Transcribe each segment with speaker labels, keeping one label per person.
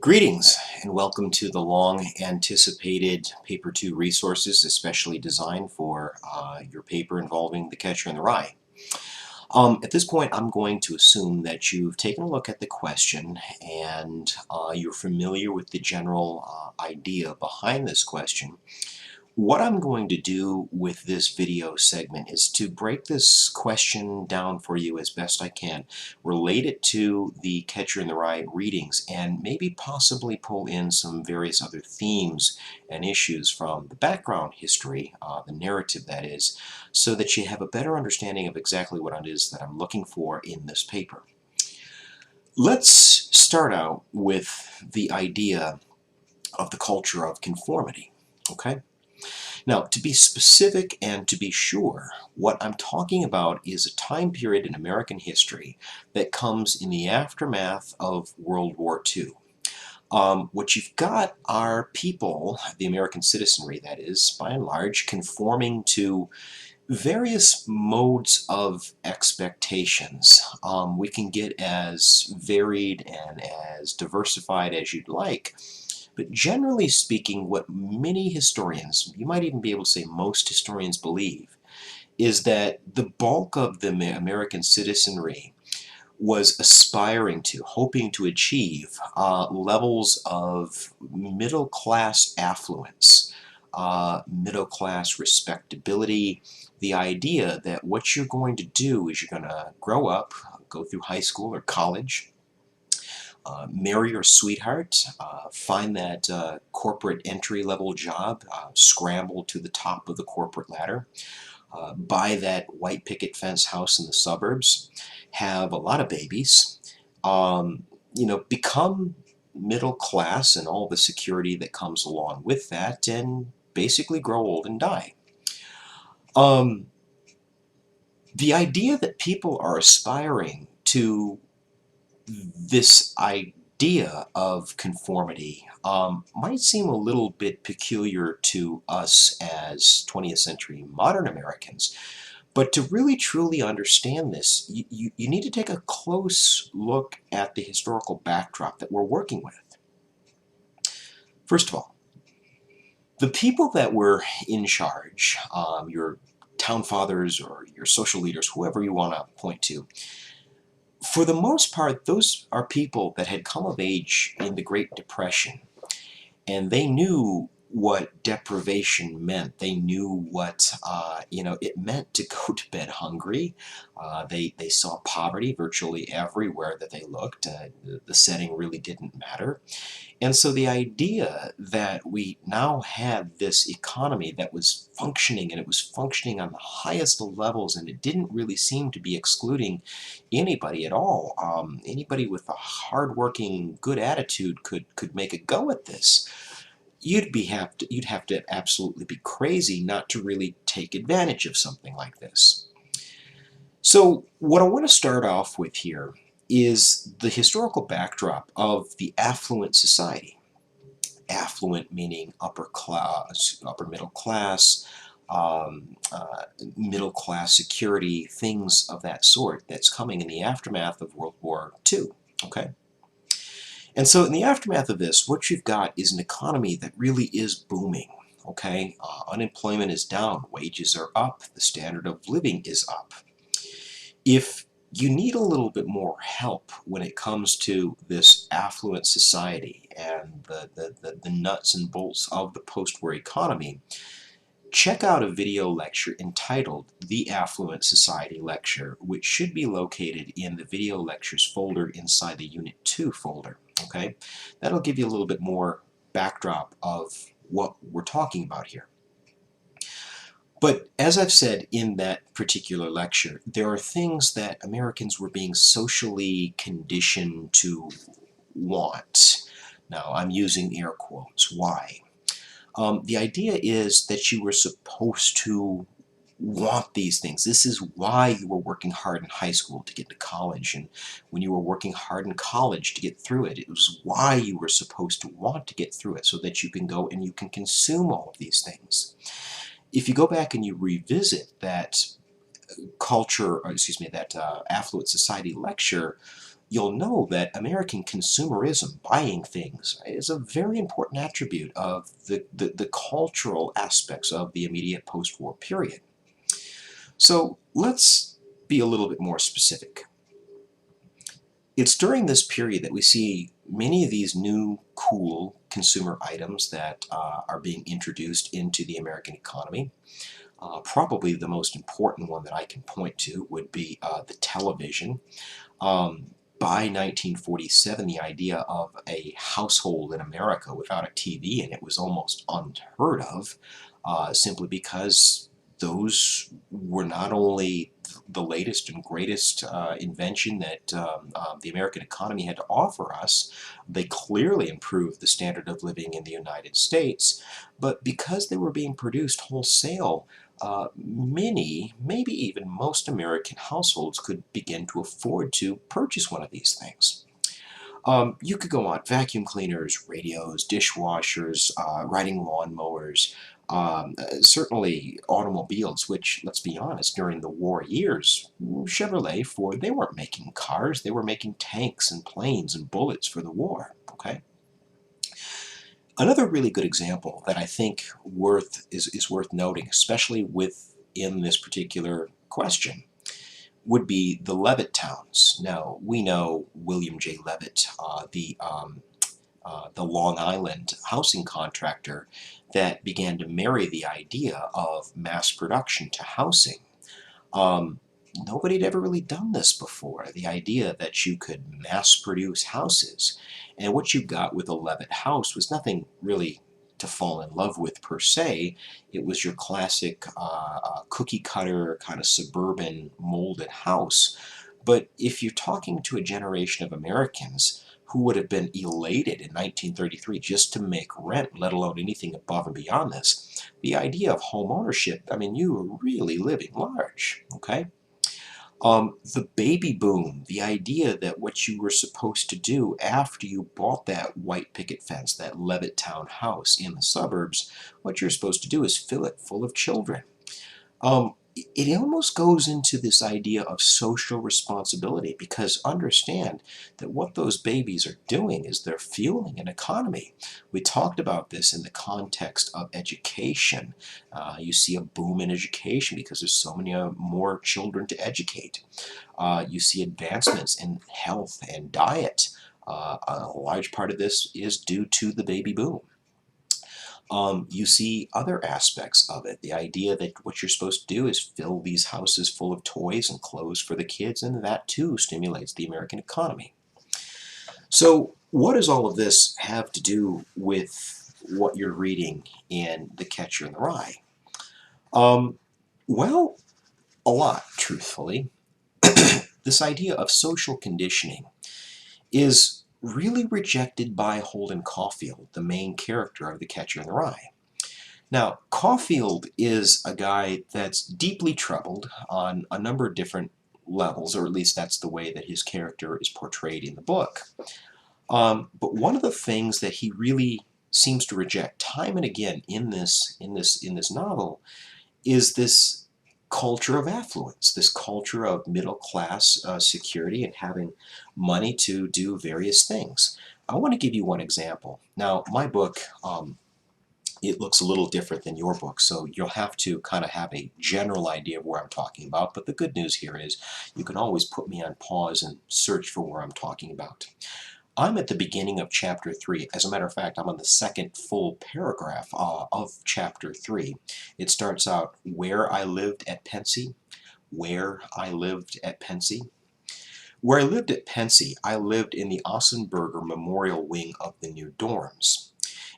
Speaker 1: Greetings and welcome to the long-anticipated Paper 2 resources, especially designed for your paper involving the Catcher in the Rye. At this point, I'm going to assume that you've taken a look at the question and you're familiar with the general idea behind this question. What I'm going to do with this video segment is to break this question down for you as best I can, relate it to the Catcher in the Rye readings, and maybe possibly pull in some various other themes and issues from the background history, the narrative that is, so that you have a better understanding of exactly what it is that I'm looking for in this paper. Let's start out with the idea of the culture of conformity, okay? Now, to be specific and to be sure, what I'm talking about is a time period in American history that comes in the aftermath of World War II. What you've got are people, the American citizenry that is, by and large, conforming to various modes of expectations. We can get as varied and as diversified as you'd like, but generally speaking, what many historians, you might even be able to say most historians believe, is that the bulk of the American citizenry was aspiring to, hoping to achieve levels of middle-class affluence, middle-class respectability, the idea that what you're going to do is you're going to grow up, go through high school or college, marry your sweetheart, find that corporate entry-level job, scramble to the top of the corporate ladder, buy that white picket fence house in the suburbs, have a lot of babies, become middle class and all the security that comes along with that, and basically grow old and die. Um, the idea that people are aspiring to this idea of conformity might seem a little bit peculiar to us as 20th century modern Americans. But to really truly understand this, you need to take a close look at the historical backdrop that we're working with. First of all, the people that were in charge, your town fathers or your social leaders, whoever you want to point to, for the most part, those are people that had come of age in the Great Depression, and they knew what deprivation meant. They knew what it meant to go to bed hungry. They saw poverty virtually everywhere that they looked. The setting really didn't matter. And so the idea that we now had this economy that was functioning, and it was functioning on the highest levels, and it didn't really seem to be excluding anybody at all. Anybody with a hardworking, good attitude could make a go at this. You'd have to absolutely be crazy not to really take advantage of something like this. So what I want to start off with here is the historical backdrop of the affluent society. Affluent meaning upper class, upper middle class, middle class security, things of that sort that's coming in the aftermath of World War II. Okay? And so in the aftermath of this, what you've got is an economy that really is booming. Okay? Unemployment is down, wages are up, the standard of living is up. If you need a little bit more help when it comes to this affluent society and the nuts and bolts of the post-war economy, check out a video lecture entitled The Affluent Society Lecture, which should be located in the video lectures folder inside the Unit 2 folder. Okay? That'll give you a little bit more backdrop of what we're talking about here. But as I've said in that particular lecture, there are things that Americans were being socially conditioned to want. Now, I'm using air quotes. Why? The idea is that you were supposed to want these things. This is why you were working hard in high school to get to college, and when you were working hard in college to get through it, it was why you were supposed to want to get through it, so that you can go and you can consume all of these things. If you go back and you revisit that culture, or excuse me, that affluent society lecture, you'll know that American consumerism, buying things, is a very important attribute of the cultural aspects of the immediate post-war period. So let's be a little bit more specific. It's during this period that we see many of these new cool consumer items that are being introduced into the American economy. Probably the most important one that I can point to would be the television. By 1947, the idea of a household in America without a TV in it was almost unheard of, simply because those were not only the latest and greatest invention that the American economy had to offer us, they clearly improved the standard of living in the United States, but because they were being produced wholesale, many, maybe even most American households could begin to afford to purchase one of these things. You could go on: vacuum cleaners, radios, dishwashers, riding lawnmowers, certainly automobiles, which, let's be honest, during the war years, Chevrolet, Ford, they weren't making cars, they were making tanks and planes and bullets for the war, okay? Another really good example that I think is worth noting, especially within this particular question, would be the Levittowns. Now, we know William J. Levitt, the Long Island housing contractor that began to marry the idea of mass production to housing. Um, Nobody had ever really done this before, the idea that you could mass produce houses. And what you got with a Levitt house was nothing really to fall in love with per se. It was your classic cookie cutter kind of suburban molded house. But if you're talking to a generation of Americans who would have been elated in 1933 just to make rent, let alone anything above and beyond this, the idea of home ownership, I mean, you were really living large, okay? The baby boom, the idea that what you were supposed to do after you bought that white picket fence, that Levittown house in the suburbs, what you're supposed to do is fill it full of children. It almost goes into this idea of social responsibility, because understand that what those babies are doing is they're fueling an economy. We talked about this in the context of education. You see a boom in education because there's so many more children to educate. You see advancements in health and diet. A large part of this is due to the baby boom. You see other aspects of it. The idea that what you're supposed to do is fill these houses full of toys and clothes for the kids, and that too stimulates the American economy. So, what does all of this have to do with what you're reading in The Catcher in the Rye? Um, well, a lot, truthfully. This idea of social conditioning is really rejected by Holden Caulfield, the main character of The Catcher in the Rye. Now, Caulfield is a guy that's deeply troubled on a number of different levels, or at least that's the way that his character is portrayed in the book. But one of the things that he really seems to reject time and again in this novel is this culture of affluence, this culture of middle class security and having money to do various things. I want to give you one example. Now, my book, it looks a little different than your book, so you'll have to kind of have a general idea of where I'm talking about. But the good news here is you can always put me on pause and search for where I'm talking about. I'm at the beginning of chapter 3. As a matter of fact, I'm on the second full paragraph of chapter 3. It starts out, where I lived at Pensy. Where I lived at Pensy. Where I lived at Pensy, I lived in the Ossenberger Memorial Wing of the new dorms.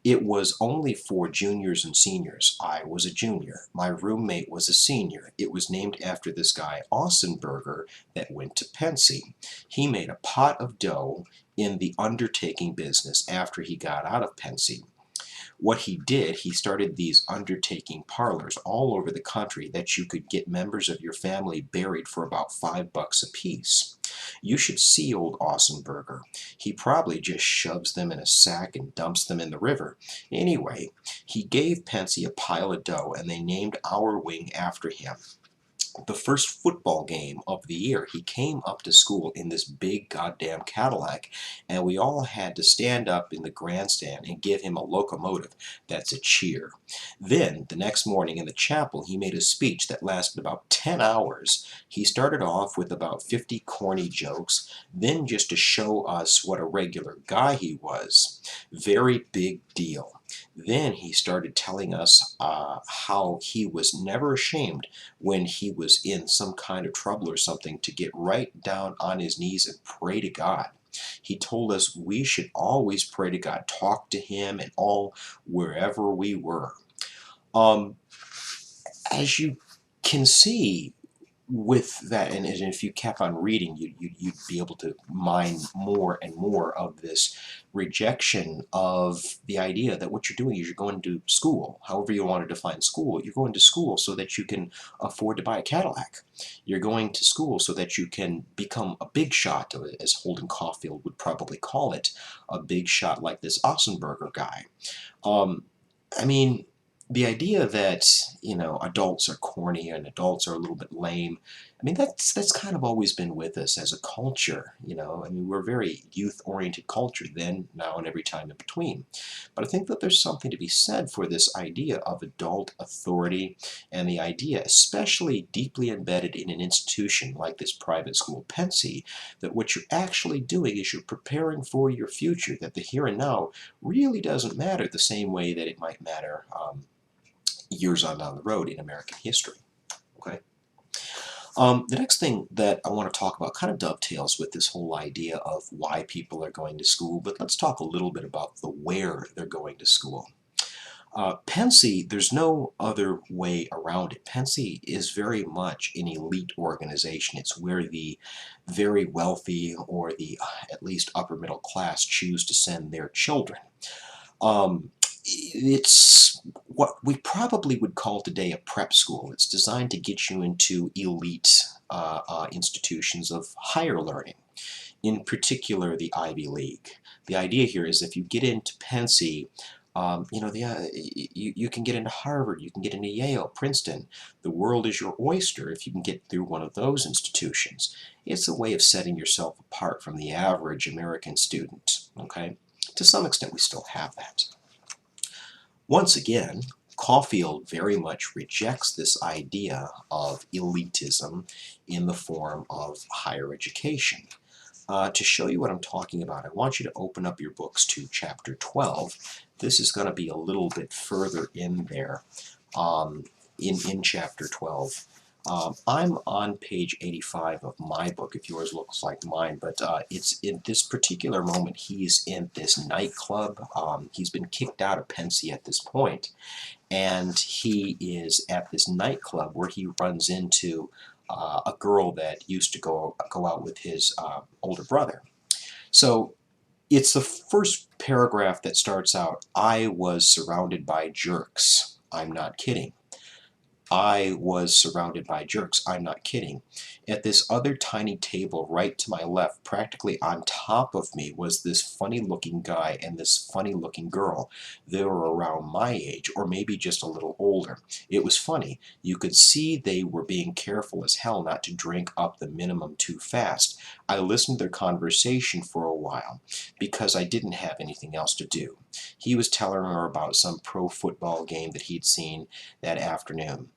Speaker 1: It was only for juniors and seniors. I was a junior. My roommate was a senior. It was named after this guy, Ossenberger, that went to Pensy. He made a pot of dough in the undertaking business after he got out of Pensy. What he did, he started these undertaking parlors all over the country that you could get members of your family buried for about $5 a piece. You should see old Ossenberger. He probably just shoves them in a sack and dumps them in the river. Anyway, he gave Pensy a pile of dough, and they named our wing after him. the first football game of the year. He came up to school in this big goddamn Cadillac, and we all had to stand up in the grandstand and give him a locomotive. That's a cheer. Then, the next morning in the chapel, he made a speech that lasted about 10 hours. He started off with about 50 corny jokes, then just to show us what a regular guy he was. Very big deal. Then he started telling us how he was never ashamed when he was in some kind of trouble or something to get right down on his knees and pray to God. He told us we should always pray to God, talk to Him, and all wherever we were. Um, as you can see, with that, and if you kept on reading, you'd be able to mine more and more of this rejection of the idea that what you're doing is you're going to school, however you want to define school. You're going to school so that you can afford to buy a Cadillac. You're going to school so that you can become a big shot, as Holden Caulfield would probably call it, a big shot like this Ossenberger guy. Um, I mean, the idea that, adults are corny and adults are a little bit lame, I mean, that's kind of always been with us as a culture, I mean, we're a very youth-oriented culture then, now, and every time in between. But I think that there's something to be said for this idea of adult authority, and the idea, especially deeply embedded in an institution like this private school, Pensy, that what you're actually doing is you're preparing for your future, that the here and now really doesn't matter the same way that it might matter years on down the road in American history. Okay. The next thing that I want to talk about kind of dovetails with this whole idea of why people are going to school, but let's talk a little bit about the where they're going to school. Pensy, there's no other way around it. Pensy is very much an elite organization. It's where the very wealthy or the at least upper middle class choose to send their children. Um, it's what we probably would call today a prep school. It's designed to get you into elite institutions of higher learning, in particular the Ivy League. The idea here is if you get into Pensy, you can get into Harvard, you can get into Yale, Princeton. The world is your oyster if you can get through one of those institutions. It's a way of setting yourself apart from the average American student, okay? To some extent, we still have that. Once again, Caulfield very much rejects this idea of elitism in the form of higher education. To show you what I'm talking about, I want you to open up your books to chapter 12. This is going to be a little bit further in there, in chapter 12. I'm on page 85 of my book, if yours looks like mine, but it's in this particular moment, he's in this nightclub. He's been kicked out of Pensy at this point, and he is at this nightclub where he runs into a girl that used to go out with his older brother. So it's the first paragraph that starts out, "I was surrounded by jerks. I'm not kidding. I was surrounded by jerks. I'm not kidding." At this other tiny table right to my left, practically on top of me, was this funny looking guy and this funny looking girl. They were around my age, or maybe just a little older. It was funny. You could see they were being careful as hell not to drink up the minimum too fast. I listened to their conversation for a while because I didn't have anything else to do. He was telling her about some pro football game that he'd seen that afternoon.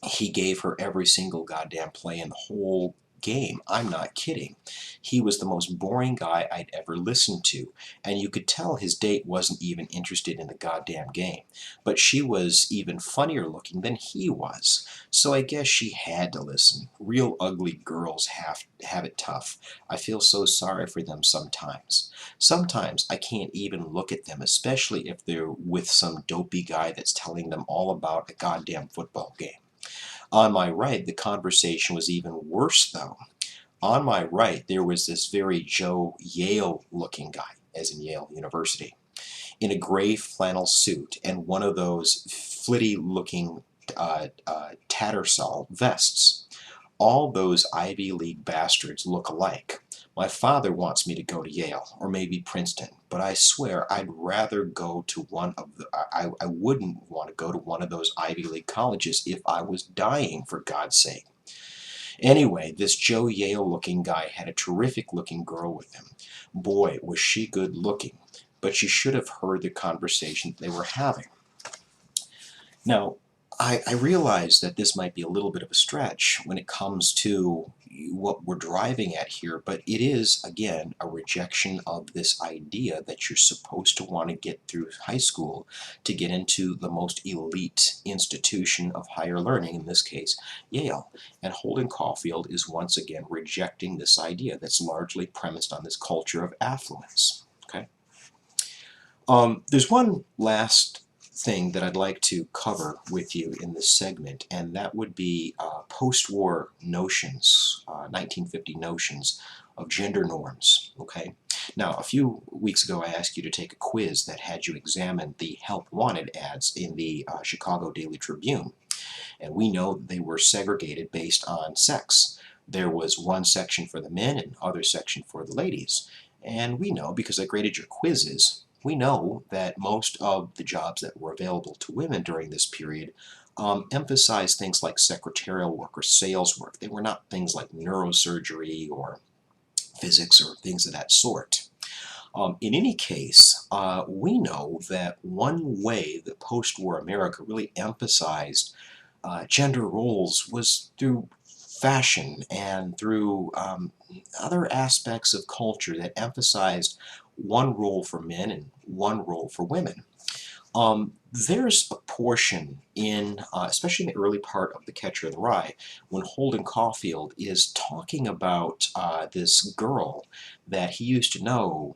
Speaker 1: He gave her every single goddamn play in the whole game. I'm not kidding. He was the most boring guy I'd ever listened to, and you could tell his date wasn't even interested in the goddamn game. But she was even funnier looking than he was, so I guess she had to listen. Real ugly girls have it tough. I feel so sorry for them sometimes. Sometimes I can't even look at them, especially if they're with some dopey guy that's telling them all about a goddamn football game. On my right, the conversation was even worse, though. On my right, there was this very Joe Yale-looking guy, as in Yale University, in a gray flannel suit and one of those flitty-looking tattersall vests. All those Ivy League bastards look alike. My father wants me to go to Yale, or maybe Princeton, but I swear I'd rather go to one of the, I wouldn't want to go to one of those Ivy League colleges if I was dying, for God's sake. Anyway, this Joe Yale-looking guy had a terrific-looking girl with him. Boy, was she good-looking, but you should have heard the conversation they were having. Now, I realize that this might be a little bit of a stretch when it comes to what we're driving at here, but it is, again, a rejection of this idea that you're supposed to want to get through high school to get into the most elite institution of higher learning, in this case, Yale. And Holden Caulfield is once again rejecting this idea that's largely premised on this culture of affluence. Okay? There's one last thing that I'd like to cover with you in this segment, and that would be post-war notions, 1950 notions of gender norms. Okay. Now, a few weeks ago, I asked you to take a quiz that had you examine the help wanted ads in the Chicago Daily Tribune, and we know they were segregated based on sex. There was one section for the men and other section for the ladies. And we know, because I graded your quizzes, we know that most of the jobs that were available to women during this period emphasized things like secretarial work or sales work. They were not things like neurosurgery or physics or things of that sort. In any case, we know that one way that post-war America really emphasized gender roles was through fashion and through other aspects of culture that emphasized one role for men and one role for women. There's a portion in, especially in the early part of The Catcher in the Rye, when Holden Caulfield is talking about this girl that he used to know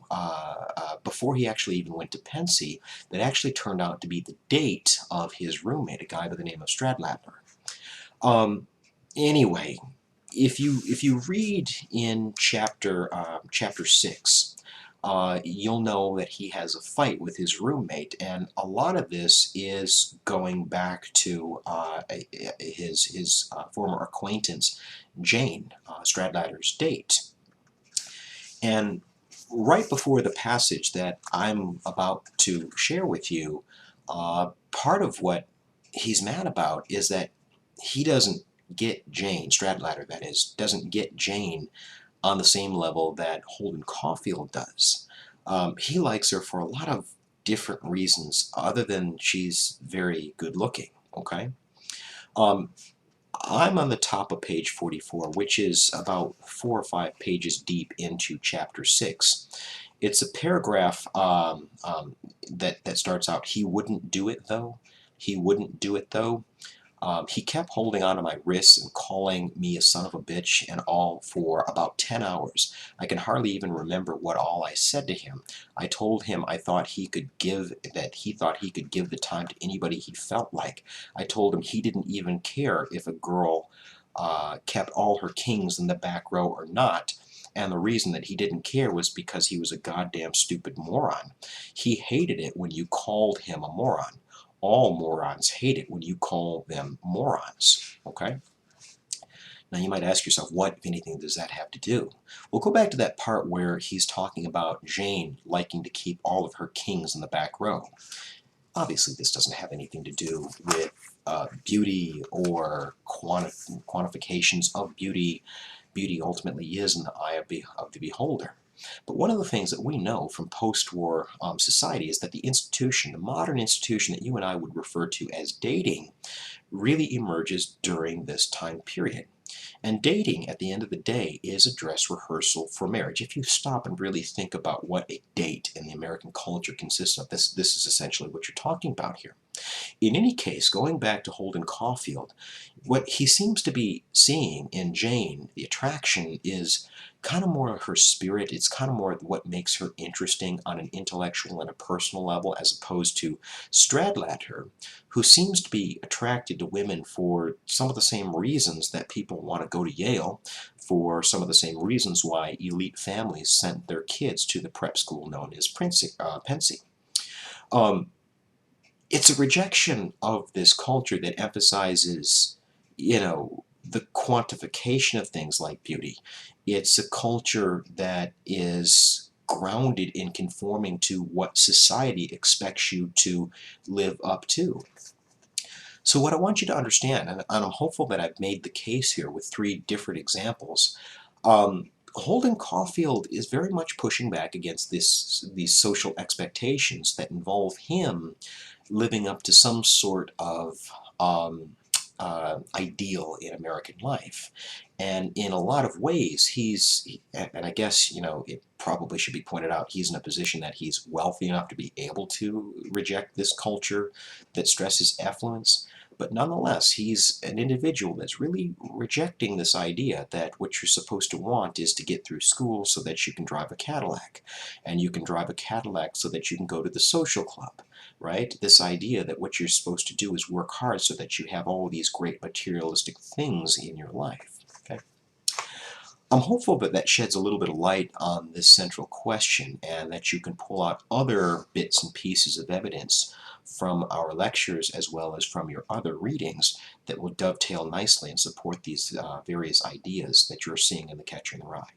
Speaker 1: before he actually even went to Pensy, that actually turned out to be the date of his roommate, a guy by the name of Stradlater. Um, anyway, if you read in chapter 6, you'll know that he has a fight with his roommate, and a lot of this is going back to his former acquaintance Jane, Stradlater's date. And right before the passage that I'm about to share with you, part of what he's mad about is that he doesn't get Jane, Stradlater that is, doesn't get Jane on the same level that Holden Caulfield does. He likes her for a lot of different reasons other than she's very good looking, okay? Um, I'm on the top of page 44, which is about 4 or 5 pages deep into chapter 6. It's a paragraph that starts out, he wouldn't do it though. He wouldn't do it though. He kept holding on to my wrists and calling me a son of a bitch and all for about 10 hours. I can hardly even remember what all I said to him. I told him I thought he could give the time to anybody he felt like. I told him he didn't even care if a girl kept all her kings in the back row or not. And the reason that he didn't care was because he was a goddamn stupid moron. He hated it when you called him a moron. All morons hate it when you call them morons, okay? Now you might ask yourself, what, if anything, does that have to do? Well, go back to that part where he's talking about Jane liking to keep all of her kings in the back row. Obviously, this doesn't have anything to do with beauty or quantifications of beauty. Beauty ultimately is in the eye of the beholder. But one of the things that we know from post-war society is that the institution, the modern institution that you and I would refer to as dating, really emerges during this time period. And dating, at the end of the day, is a dress rehearsal for marriage. If you stop and really think about what a date in the American culture consists of, this is essentially what you're talking about here. In any case, going back to Holden Caulfield, what he seems to be seeing in Jane, the attraction, is kind of more her spirit. It's kind of more what makes her interesting on an intellectual and a personal level, as opposed to Stradlater, who seems to be attracted to women for some of the same reasons that people want to go to Yale, for some of the same reasons why elite families sent their kids to the prep school known as Pensy. It's a rejection of this culture that emphasizes, the quantification of things like beauty. It's a culture that is grounded in conforming to what society expects you to live up to. So what I want you to understand, and I'm hopeful that I've made the case here with three different examples, Holden Caulfield is very much pushing back against these social expectations that involve him living up to some sort of ideal in American life. And in a lot of ways, and I guess, it probably should be pointed out, he's in a position that he's wealthy enough to be able to reject this culture that stresses affluence. But nonetheless, he's an individual that's really rejecting this idea that what you're supposed to want is to get through school so that you can drive a Cadillac. And you can drive a Cadillac so that you can go to the social club, right? This idea that what you're supposed to do is work hard so that you have all these great materialistic things in your life. Okay? I'm hopeful that that sheds a little bit of light on this central question and that you can pull out other bits and pieces of evidence from our lectures as well as from your other readings that will dovetail nicely and support these various ideas that you're seeing in The Catcher in the Rye.